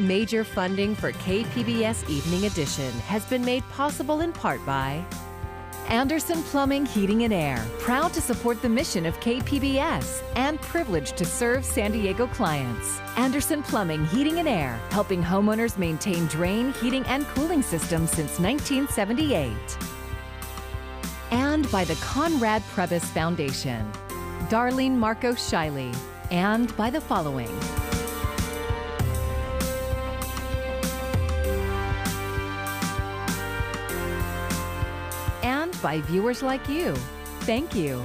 Major funding for KPBS Evening Edition has been made possible in part by Anderson Plumbing, Heating and Air, proud to support the mission of KPBS and privileged to serve San Diego clients. Anderson Plumbing, Heating and Air, helping homeowners maintain drain, heating, and cooling systems since 1978. And by the Conrad Prebys Foundation, Darlene Marcos Shiley, and by the following. And by viewers like you. Thank you.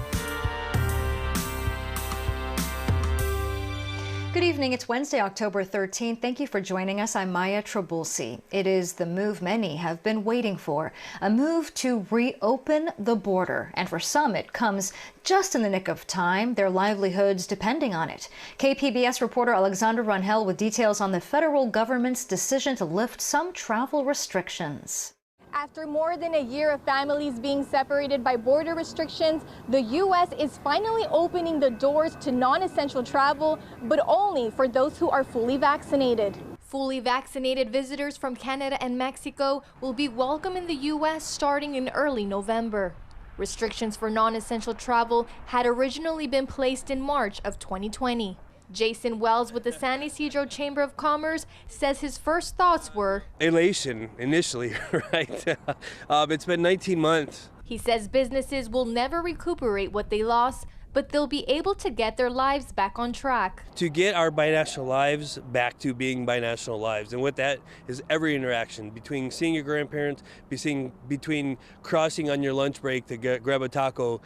Good evening. It's Wednesday, October 13th. Thank you for joining us. I'm Maya Trabulsi. It is the move many have been waiting for, a move to reopen the border. And for some, it comes just in the nick of time, their livelihoods depending on it. KPBS reporter Alexandra Rangel with details on the federal government's decision to lift some travel restrictions. After more than a year of families being separated by border restrictions, the U.S. is finally opening the doors to non-essential travel, but only for those who are fully vaccinated. Fully vaccinated visitors from Canada and Mexico will be welcome in the U.S. starting in early November. Restrictions for non-essential travel had originally been placed in March of 2020. Jason Wells with the San Isidro Chamber of Commerce says his first thoughts were elation initially, right? It's been 19 months. He says businesses will never recuperate what they lost, but they'll be able to get their lives back on track. To get our binational lives back to being binational lives. And what that is, every interaction between seeing your grandparents, between crossing on your lunch break to grab a taco,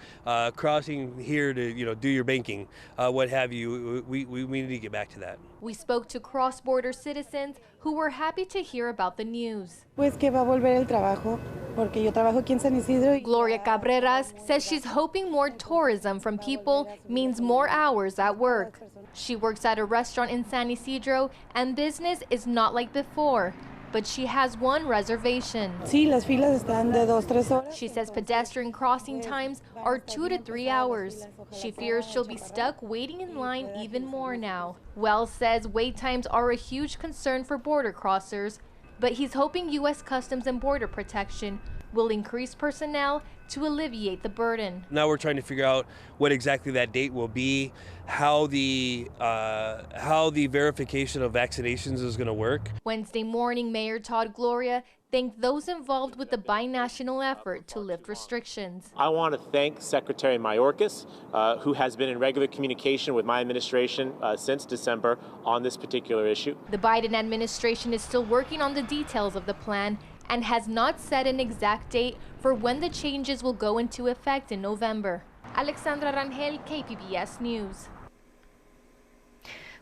crossing here to do your banking, what have you. We need to get back to that. We spoke to cross-border citizens who were happy to hear about the news. Pues que va a volver el trabajo, porque yo trabajo aquí en San Isidro. Gloria Cabreras says she's hoping more tourism from people means more hours at work. She works at a restaurant in San Isidro and business is not like before, but she has one reservation. Sí, las filas están de 2-3 horas. She says pedestrian crossing times are 2 to 3 hours. She fears she'll be stuck waiting in line even more now. Wells says wait times are a huge concern for border crossers, but he's hoping U.S. Customs and Border Protection will increase personnel to alleviate the burden. Now we're trying to figure out what exactly that date will be, how the verification of vaccinations is going to work. Wednesday morning, Mayor Todd Gloria thanked those involved with the binational effort to lift restrictions. I want to thank Secretary Mayorkas, who has been in regular communication with my administration since December on this particular issue. The Biden administration is still working on the details of the plan and has not set an exact date for when the changes will go into effect in November. Alexandra Rangel, KPBS News.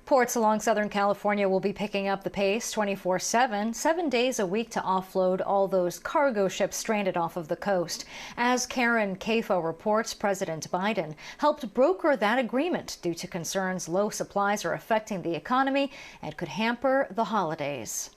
Ports along Southern California will be picking up the pace 24/7, 7 days a week to offload all those cargo ships stranded off of the coast. As Karen Cafo reports, President Biden helped broker that agreement due to concerns low supplies are affecting the economy and could hamper the holidays.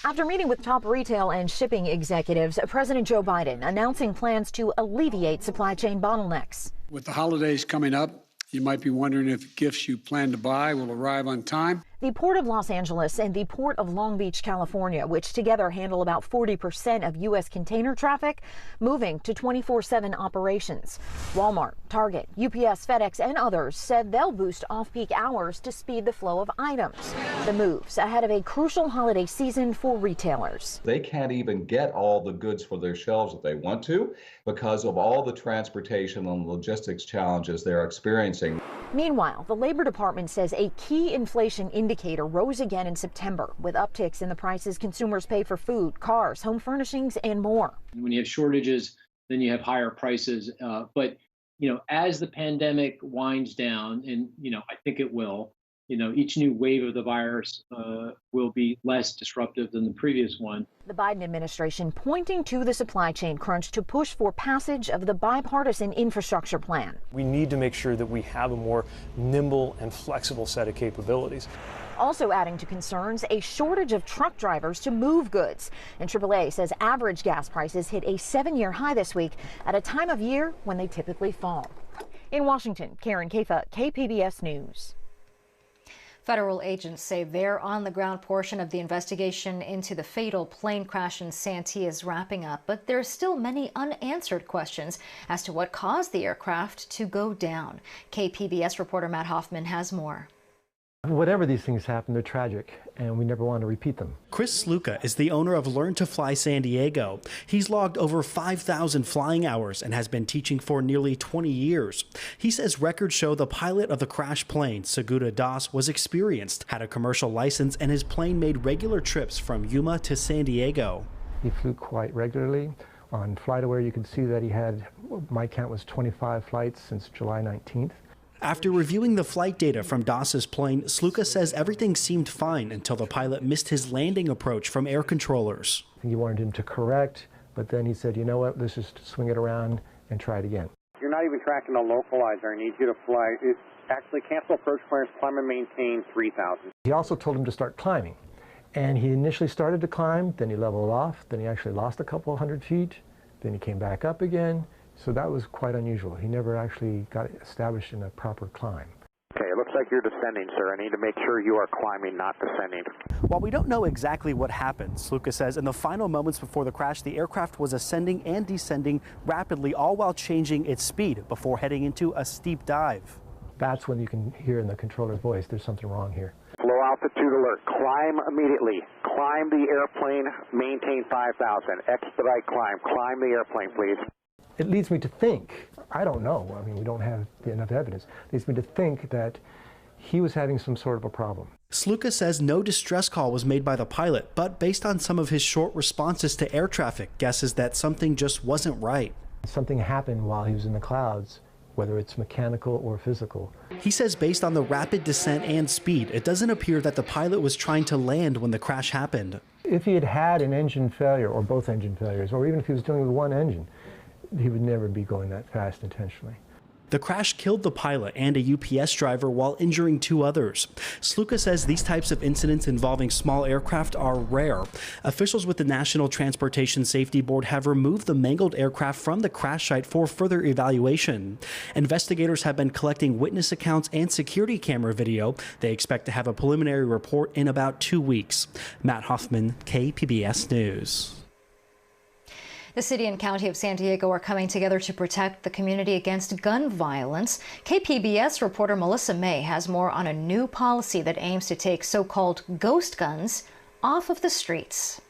After meeting with top retail and shipping executives, President Joe Biden announcing plans to alleviate supply chain bottlenecks. With the holidays coming up, you might be wondering if gifts you plan to buy will arrive on time. The Port of Los Angeles and the Port of Long Beach, California, which together handle about 40% of U.S. container traffic, moving to 24/7 operations. Walmart, Target, UPS, FedEx, and others said they'll boost off-peak hours to speed the flow of items. The moves ahead of a crucial holiday season for retailers. They can't even get all the goods for their shelves that they want to because of all the transportation and logistics challenges they're experiencing. Meanwhile, the Labor Department says a key inflation indicator rose again in September, with upticks in the prices consumers pay for food, cars, home furnishings, and more. When you have shortages, then you have higher prices. But as the pandemic winds down, and I think it will, each new wave of the virus will be less disruptive than the previous one. The Biden administration pointing to the supply chain crunch to push for passage of the bipartisan infrastructure plan. We need to make sure that we have a more nimble and flexible set of capabilities. Also adding to concerns, a shortage of truck drivers to move goods. And AAA says average gas prices hit a 7-year high this week at a time of year when they typically fall. In Washington, Karen Cafo, KPBS News. Federal agents say their on-the-ground portion of the investigation into the fatal plane crash in Santee is wrapping up, but there are still many unanswered questions as to what caused the aircraft to go down. KPBS reporter Matt Hoffman has more. Whatever these things happen, they're tragic, and we never want to repeat them. Chris Sluka is the owner of Learn to Fly San Diego. He's logged over 5,000 flying hours and has been teaching for nearly 20 years. He says records show the pilot of the crash plane, Segura Das, was experienced, had a commercial license, and his plane made regular trips from Yuma to San Diego. He flew quite regularly. On FlightAware, you can see that he had, my count was 25 flights since July 19th. After reviewing the flight data from Das's plane, Sluka says everything seemed fine until the pilot missed his landing approach from air controllers. He wanted him to correct, but then he said, you know what, let's just swing it around and try it again. You're not even tracking the localizer. I need you to fly. It's actually cancel approach clearance, climb and maintain 3,000. He also told him to start climbing. And he initially started to climb, then he leveled off, then he actually lost a couple hundred feet, then he came back up again. So that was quite unusual. He never actually got established in a proper climb. Okay, it looks like you're descending, sir. I need to make sure you are climbing, not descending. While we don't know exactly what happened, Sluka says in the final moments before the crash, the aircraft was ascending and descending rapidly, all while changing its speed before heading into a steep dive. That's when you can hear in the controller's voice, there's something wrong here. Low altitude alert. Climb immediately. Climb the airplane. Maintain 5,000. Expedite climb. Climb the airplane, please. It leads me to think, I don't know, I mean, we don't have enough evidence, it leads me to think that he was having some sort of a problem. Sluka says no distress call was made by the pilot, but based on some of his short responses to air traffic, guesses that something just wasn't right. Something happened while he was in the clouds, whether it's mechanical or physical. He says based on the rapid descent and speed, it doesn't appear that the pilot was trying to land when the crash happened. If he had had an engine failure, or both engine failures, or even if he was doing it with one engine, he would never be going that fast intentionally. The crash killed the pilot and a UPS driver while injuring 2 others. Sluka says these types of incidents involving small aircraft are rare. Officials with the National Transportation Safety Board have removed the mangled aircraft from the crash site for further evaluation. Investigators have been collecting witness accounts and security camera video. They expect to have a preliminary report in about 2 weeks. Matt Hoffman, KPBS News. The city and county of San Diego are coming together to protect the community against gun violence. KPBS reporter Melissa May has more on a new policy that aims to take so-called ghost guns off of the streets.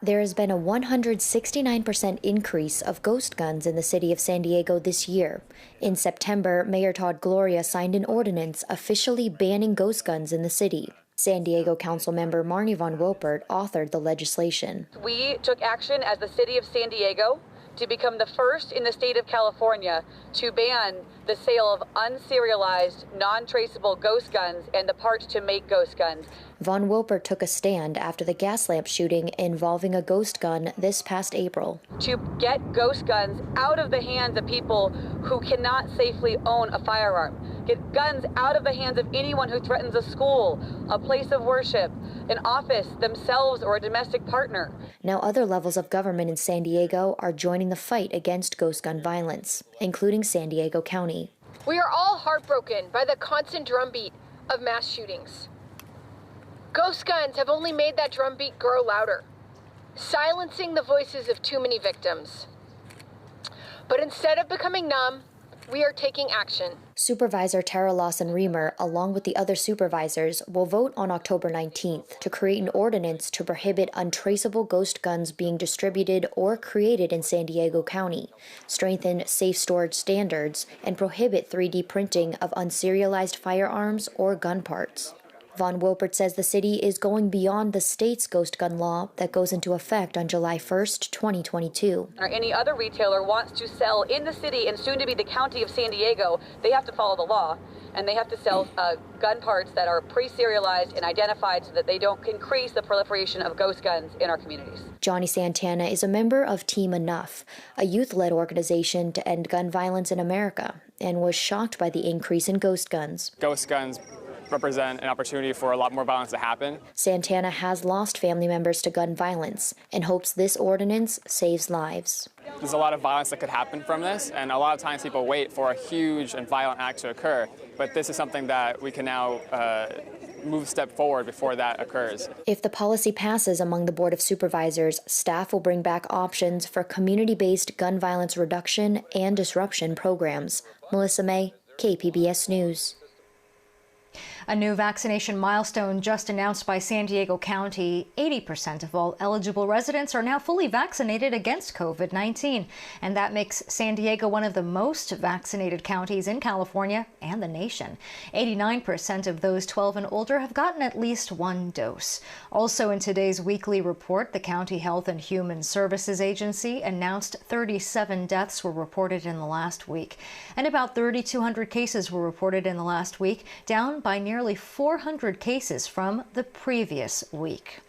There has been a 169% increase of ghost guns in the city of San Diego this year. In September, Mayor Todd Gloria signed an ordinance officially banning ghost guns in the city. San Diego Councilmember Marnie Von Wilpert authored the legislation. We took action as the city of San Diego to become the first in the state of California to ban the sale of unserialized, non-traceable ghost guns and the parts to make ghost guns. Von Wilpert took a stand after the gas lamp shooting involving a ghost gun this past April. To get ghost guns out of the hands of people who cannot safely own a firearm. Get guns out of the hands of anyone who threatens a school, a place of worship, an office, themselves, or a domestic partner. Now other levels of government in San Diego are joining the fight against ghost gun violence, including San Diego County. We are all heartbroken by the constant drumbeat of mass shootings. Ghost guns have only made that drumbeat grow louder, silencing the voices of too many victims. But instead of becoming numb, we are taking action. Supervisor Tara Lawson-Remer, along with the other supervisors, will vote on October 19th to create an ordinance to prohibit untraceable ghost guns being distributed or created in San Diego County, strengthen safe storage standards, and prohibit 3D printing of unserialized firearms or gun parts. Von Wilpert says the city is going beyond the state's ghost gun law that goes into effect on July 1st, 2022. Or any other retailer wants to sell in the city and soon to be the county of San Diego, they have to follow the law and they have to sell gun parts that are pre-serialized and identified so that they don't increase the proliferation of ghost guns in our communities. Johnny Santana is a member of Team Enough, a youth-led organization to end gun violence in America, and was shocked by the increase in ghost guns. Ghost guns represent an opportunity for a lot more violence to happen. Santana has lost family members to gun violence and hopes this ordinance saves lives. There's a lot of violence that could happen from this, and a lot of times people wait for a huge and violent act to occur, but this is something that we can now move a step forward before that occurs. If the policy passes among the Board of Supervisors, staff will bring back options for community-based gun violence reduction and disruption programs. Melissa May, KPBS News. A new vaccination milestone just announced by San Diego County. 80% of all eligible residents are now fully vaccinated against COVID-19. And that makes San Diego one of the most vaccinated counties in California and the nation. 89% of those 12 and older have gotten at least one dose. Also in today's weekly report, the County Health and Human Services Agency announced 37 deaths were reported in the last week. And about 3,200 cases were reported in the last week, down by nearly 400 cases from the previous week.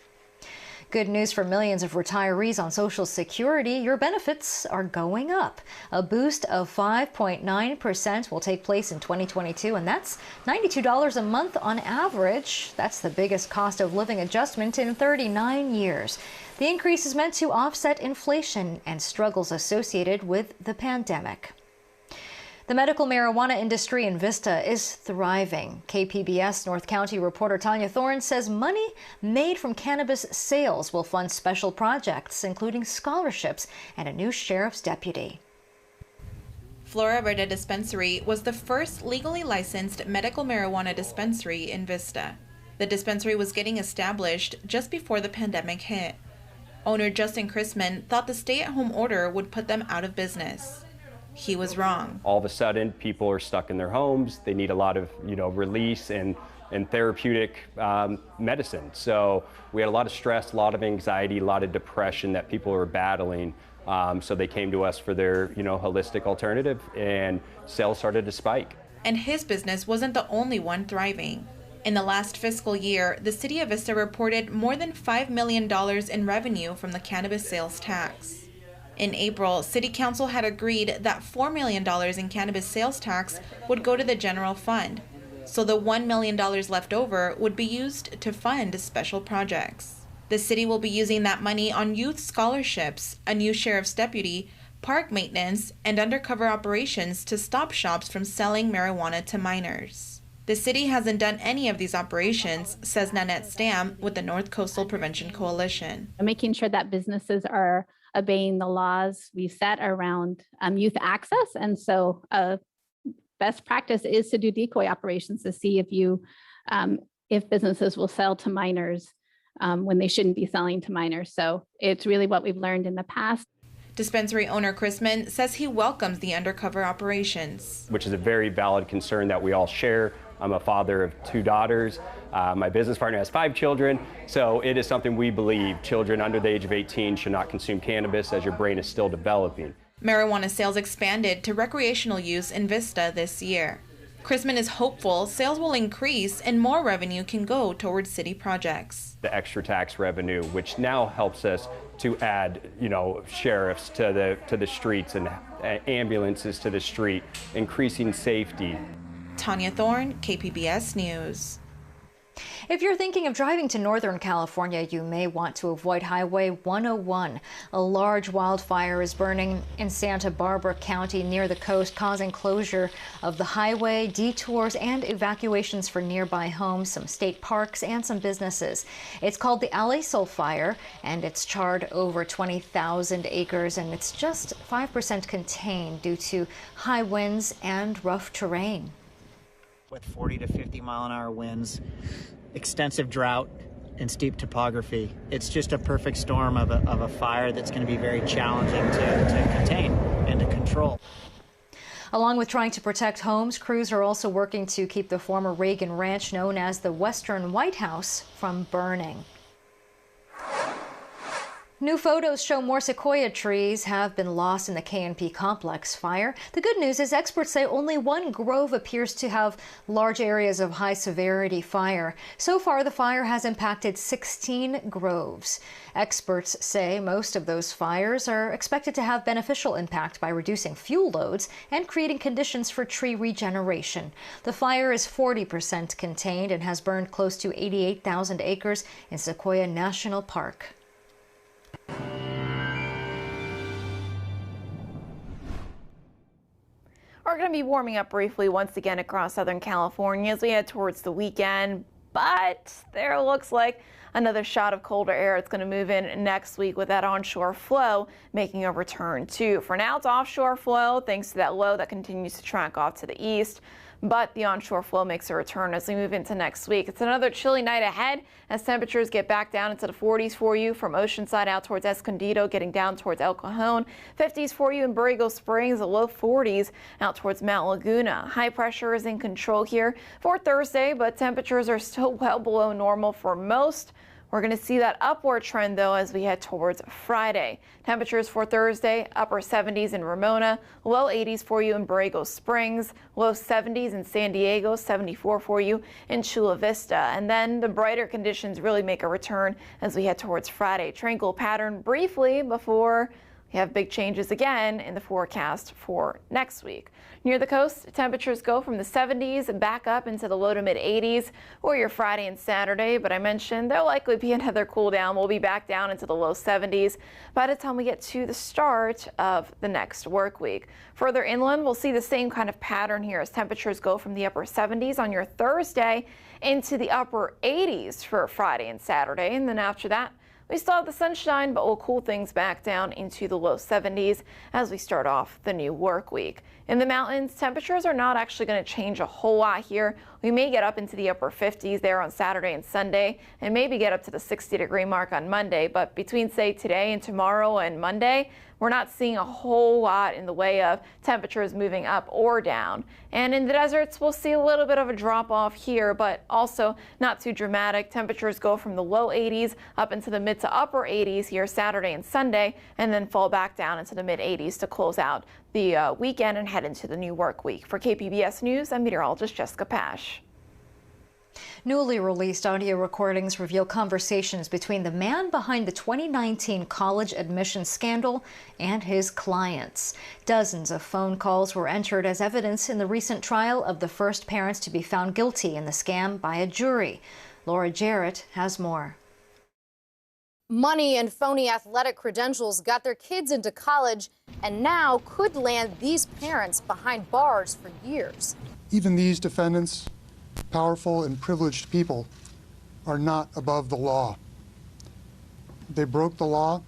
Good news for millions of retirees on Social Security. Your benefits are going up. A boost of 5.9% will take place in 2022, and that's $92 a month on average. That's the biggest cost of living adjustment in 39 years. The increase is meant to offset inflation and struggles associated with the pandemic. The medical marijuana industry in Vista is thriving. KPBS North County reporter Tanya Thorne says money made from cannabis sales will fund special projects, including scholarships and a new sheriff's deputy. Flora Verde Dispensary was the first legally licensed medical marijuana dispensary in Vista. The dispensary was getting established just before the pandemic hit. Owner Justin Chrisman thought the stay-at-home order would put them out of business. He was wrong. All of a sudden, people are stuck in their homes. They need a lot of, release and therapeutic medicine. So we had a lot of stress, a lot of anxiety, a lot of depression that people were battling. So they came to us for their, holistic alternative, and sales started to spike. And his business wasn't the only one thriving. In the last fiscal year, the city of Vista reported more than $5 million in revenue from the cannabis sales tax. In April, City Council had agreed that $4 million in cannabis sales tax would go to the general fund, so the $1 million left over would be used to fund special projects. The city will be using that money on youth scholarships, a new sheriff's deputy, park maintenance, and undercover operations to stop shops from selling marijuana to minors. The city hasn't done any of these operations, says Nanette Stam with the North Coastal Prevention Coalition. Making sure that businesses are obeying the laws we set around youth access. And so best practice is to do decoy operations to see if businesses will sell to minors when they shouldn't be selling to minors. So it's really what we've learned in the past. Dispensary owner Chrisman says he welcomes the undercover operations. Which is a very valid concern that we all share. I'm a father of 2 daughters. My business partner has 5 children. So it is something we believe children under the age of 18 should not consume cannabis as your brain is still developing. Marijuana sales expanded to recreational use in Vista this year. Chrisman is hopeful sales will increase and more revenue can go towards city projects. The extra tax revenue, which now helps us to add, sheriffs to the streets and ambulances to the street, increasing safety. Tanya Thorne, KPBS News. If you're thinking of driving to Northern California, you may want to avoid Highway 101. A large wildfire is burning in Santa Barbara County near the coast, causing closure of the highway, detours, and evacuations for nearby homes, some state parks, and some businesses. It's called the Alisol Fire, and it's charred over 20,000 acres, and it's just 5% contained due to high winds and rough terrain. With 40 to 50 mile an hour winds, extensive drought, and steep topography, it's just a perfect storm of a fire that's going to be very challenging to contain and to control. Along with trying to protect homes, crews are also working to keep the former Reagan Ranch, known as the Western White House, from burning. New photos show more sequoia trees have been lost in the K&P complex fire. The good news is experts say only one grove appears to have large areas of high severity fire. So far, the fire has impacted 16 groves. Experts say most of those fires are expected to have beneficial impact by reducing fuel loads and creating conditions for tree regeneration. The fire is 40% contained and has burned close to 88,000 acres in Sequoia National Park. We're going to be warming up briefly once again across Southern California as we head towards the weekend, but there looks like another shot of colder air. It's going to move in next week with that onshore flow making a return too. For now, it's offshore flow thanks to that low that continues to track off to the east. But the onshore flow makes a return as we move into next week. It's another chilly night ahead as temperatures get back down into the 40s for you from Oceanside out towards Escondido, getting down towards El Cajon. 50s for you in Borrego Springs, the low 40s out towards Mount Laguna. High pressure is in control here for Thursday, but temperatures are still well below normal for most. We're going to see that upward trend, though, as we head towards Friday. Temperatures for Thursday, upper 70s in Ramona, low 80s for you in Borrego Springs, low 70s in San Diego, 74 for you in Chula Vista. And then the brighter conditions really make a return as we head towards Friday. Tranquil pattern briefly before we have big changes again in the forecast for next week. Near the coast, temperatures go from the 70s back up into the low to mid 80s for your Friday and Saturday, but I mentioned there'll likely be another cool down. We'll be back down into the low 70s by the time we get to the start of the next work week. Further inland, we'll see the same kind of pattern here as temperatures go from the upper 70s on your Thursday into the upper 80s for Friday and Saturday, and then after that, we still have the sunshine, but we'll cool things back down into the low 70s as we start off the new work week. In the mountains, temperatures are not actually going to change a whole lot here. We may get up into the upper 50s there on Saturday and Sunday, and maybe get up to the 60-degree mark on Monday. But between, say, today and tomorrow and Monday, we're not seeing a whole lot in the way of temperatures moving up or down. And in the deserts, we'll see a little bit of a drop off here, but also not too dramatic. Temperatures go from the low 80s up into the mid to upper 80s here Saturday and Sunday, and then fall back down into the mid 80s to close out the weekend and head into the new work week. For KPBS News, I'm meteorologist Jessica Pash. Newly released audio recordings reveal conversations between the man behind the 2019 college admissions scandal and his clients. Dozens of phone calls were entered as evidence in the recent trial of the first parents to be found guilty in the scam by a jury. Laura Jarrett has more. Money and phony athletic credentials got their kids into college and now could land these parents behind bars for years. Even these defendants, powerful and privileged people, are not above the law. They broke the law,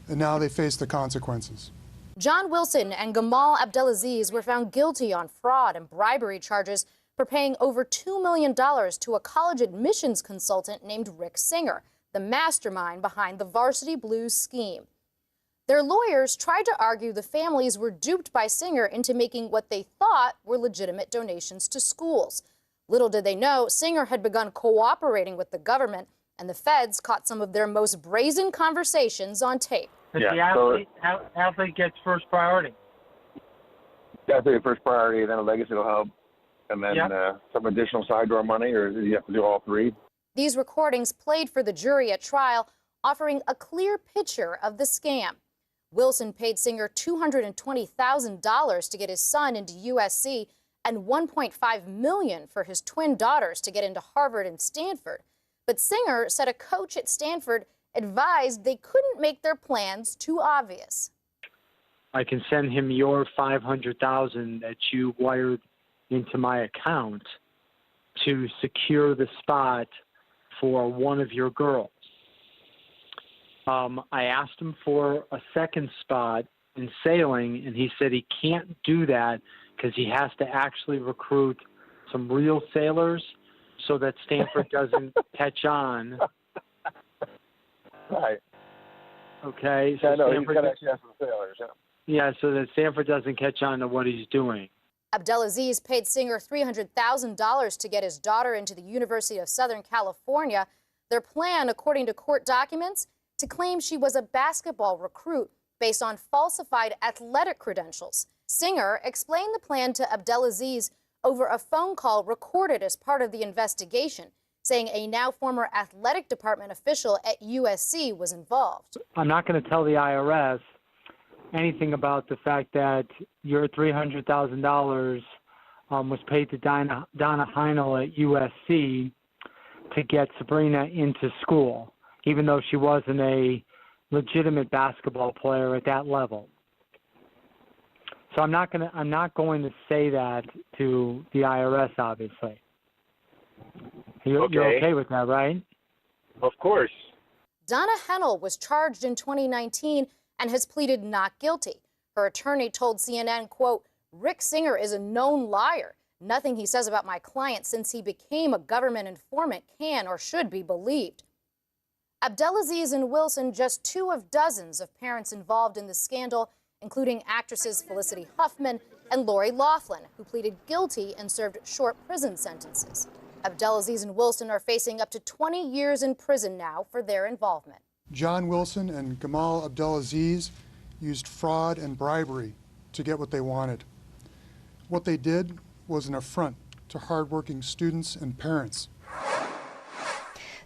and now they face the consequences. John Wilson and Gamal Abdelaziz were found guilty on fraud and bribery charges for paying over $2 million to a college admissions consultant named Rick Singer, the mastermind behind the Varsity Blues scheme. Their lawyers tried to argue the families were duped by Singer into making what they thought were legitimate donations to schools. Little did they know, Singer had begun cooperating with the government, and the feds caught some of their most brazen conversations on tape. But the athlete gets first priority. Athlete first priority, then a legacy will help, and then some additional side door money, or you have to do all three? These recordings played for the jury at trial, offering a clear picture of the scam. Wilson paid Singer $220,000 to get his son into USC and $1.5 million for his twin daughters to get into Harvard and Stanford. But Singer said a coach at Stanford advised they couldn't make their plans too obvious. I can send him your $500,000 that you wired into my account to secure the spot for one of your girls. I asked him for a second spot in sailing, and he said he can't do that because he has to actually recruit some real sailors so that Stanford doesn't catch on. Right. Okay. So no, he's got to actually have some sailors. Yeah, so that Stanford doesn't catch on to what he's doing. Abdelaziz paid Singer $300,000 to get his daughter into the University of Southern California. Their plan, according to court documents, to claim she was a basketball recruit based on falsified athletic credentials. Singer explained the plan to Abdelaziz over a phone call recorded as part of the investigation, saying a now former athletic department official at USC was involved. I'm not going to tell the IRS anything about the fact that your $300,000 was paid to Donna Heinel at USC to get Sabrina into school, even though she wasn't a legitimate basketball player at that level. So I'm not going to say that to the IRS, obviously. You're okay with that, right? Of course. Donna Heinel was charged in 2019 and has pleaded not guilty. Her attorney told CNN, quote, "Rick Singer is a known liar. Nothing he says about my client since he became a government informant can or should be believed." Abdelaziz and Wilson, just two of dozens of parents involved in the scandal, including actresses Felicity Huffman and Lori Loughlin, who pleaded guilty and served short prison sentences. Abdelaziz and Wilson are facing up to 20 years in prison now for their involvement. John Wilson and Gamal Abdelaziz used fraud and bribery to get what they wanted. What they did was an affront to hardworking students and parents.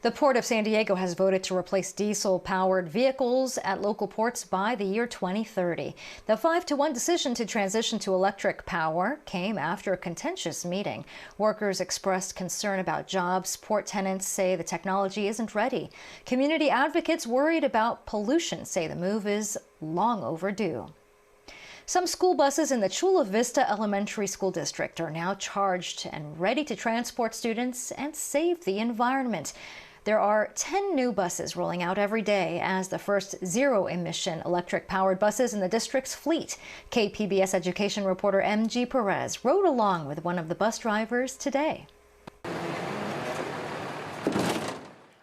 The Port of San Diego has voted to replace diesel-powered vehicles at local ports by the year 2030. The 5-to-1 decision to transition to electric power came after a contentious meeting. Workers expressed concern about jobs. Port tenants say the technology isn't ready. Community advocates worried about pollution say the move is long overdue. Some school buses in the Chula Vista Elementary School District are now charged and ready to transport students and save the environment. There are 10 new buses rolling out every day as the first zero-emission electric-powered buses in the district's fleet. KPBS education reporter M.G. Perez rode along with one of the bus drivers today.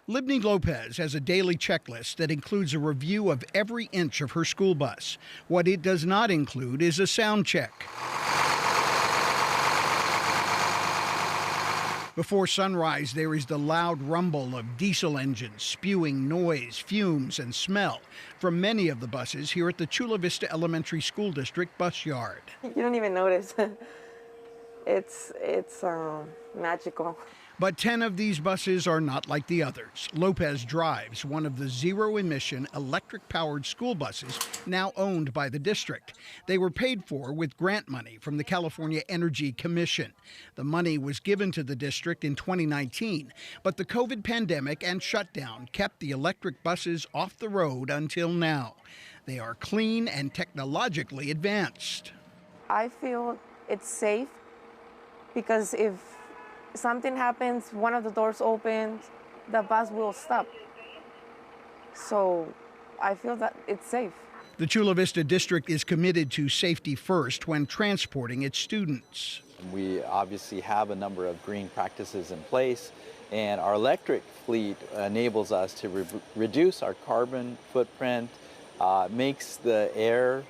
Libni Lopez has a daily checklist that includes a review of every inch of her school bus. What it does not include is a sound check. Before sunrise, there is the loud rumble of diesel engines spewing noise, fumes, and smell from many of the buses here at the Chula Vista Elementary School District bus yard. You don't even notice. It's magical. But 10 of these buses are not like the others. Lopez drives one of the zero-emission electric-powered school buses now owned by the district. They were paid for with grant money from the California Energy Commission. The money was given to the district in 2019, but the COVID pandemic and shutdown kept the electric buses off the road until now. They are clean and technologically advanced. I feel it's safe because if something happens, one of the doors opens, the bus will stop. So I feel that it's safe. The Chula Vista District is committed to safety first when transporting its students. We obviously have a number of green practices in place, and our electric fleet enables us to reduce our carbon footprint, makes the air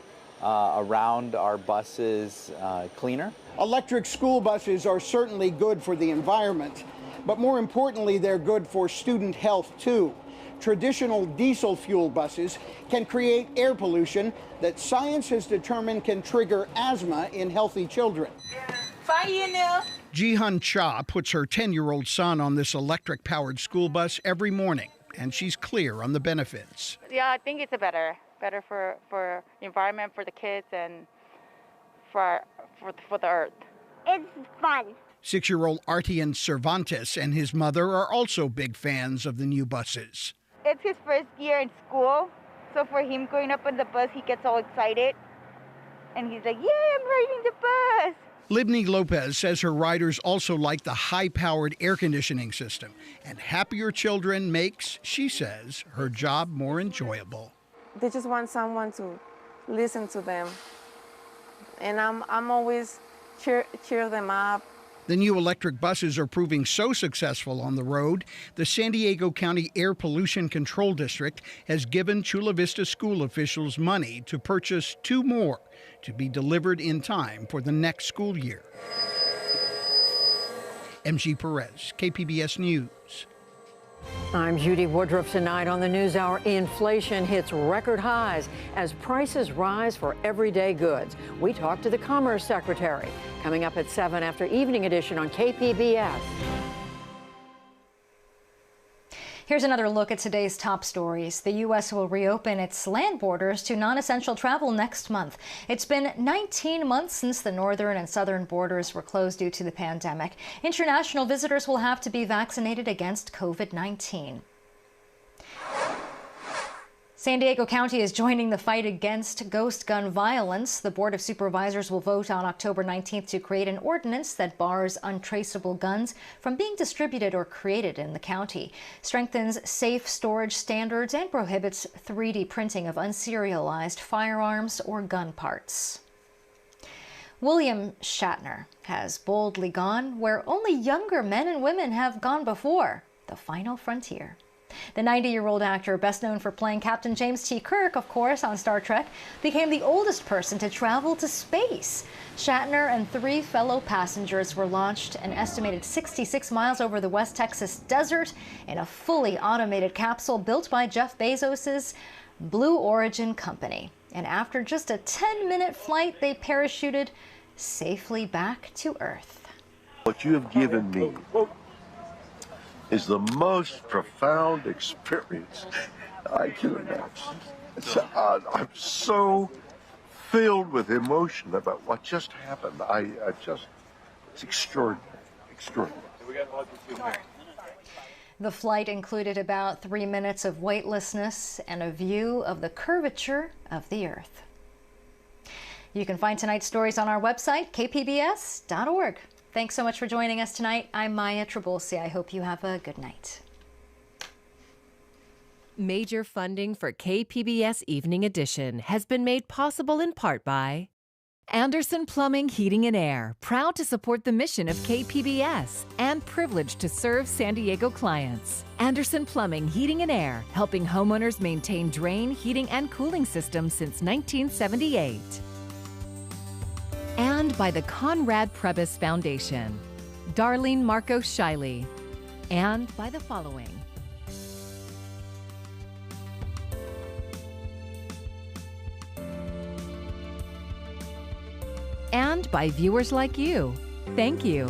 around our buses cleaner. Electric school buses are certainly good for the environment, but more importantly, they're good for student health too. Traditional diesel fuel buses can create air pollution that science has determined can trigger asthma in healthy children. Jihan Cha puts her 10-year-old son on this electric-powered school bus every morning, and she's clear on the benefits. Yeah, I think it's better for the environment, for the kids, and for the earth. It's fun. 6-year-old Artian Cervantes and his mother are also big fans of the new buses. It's his first year in school, so for him going up on the bus, he gets all excited. And he's like, "Yay, I'm riding the bus!" Libni Lopez says her riders also like the high-powered air conditioning system, and happier children makes, she says, her job more enjoyable. They just want someone to listen to them. And I'm always cheer them up. The new electric buses are proving so successful on the road, the San Diego County Air Pollution Control District has given Chula Vista school officials money to purchase 2 more to be delivered in time for the next school year. M.G. Perez, KPBS News. I'm Judy Woodruff. Tonight on the NewsHour, inflation hits record highs as prices rise for everyday goods. We talk to the Commerce Secretary. Coming up at 7 after Evening Edition on KPBS. Here's another look at today's top stories. The U.S. will reopen its land borders to non-essential travel next month. It's been 19 months since the northern and southern borders were closed due to the pandemic. International visitors will have to be vaccinated against COVID-19. San Diego County is joining the fight against ghost gun violence. The Board of Supervisors will vote on October 19th to create an ordinance that bars untraceable guns from being distributed or created in the county, strengthens safe storage standards, and prohibits 3D printing of unserialized firearms or gun parts. William Shatner has boldly gone where only younger men and women have gone before, the final frontier. The 90-year-old actor, best known for playing Captain James T. Kirk, of course, on Star Trek, became the oldest person to travel to space. Shatner and 3 fellow passengers were launched an estimated 66 miles over the West Texas desert in a fully automated capsule built by Jeff Bezos' Blue Origin company. And after just a 10-minute flight, they parachuted safely back to Earth. What you have given me is the most profound experience I can imagine. I'm so filled with emotion about what just happened. It's extraordinary, extraordinary. The flight included about 3 minutes of weightlessness and a view of the curvature of the Earth. You can find tonight's stories on our website, kpbs.org. Thanks so much for joining us tonight. I'm Maya Trabulsi. I hope you have a good night. Major funding for KPBS Evening Edition has been made possible in part by Anderson Plumbing, Heating and Air, proud to support the mission of KPBS and privileged to serve San Diego clients. Anderson Plumbing, Heating and Air, helping homeowners maintain drain, heating, and cooling systems since 1978. And by the Conrad Prebys Foundation, Darlene Marcos Shiley, and by the following. And by viewers like you. Thank you.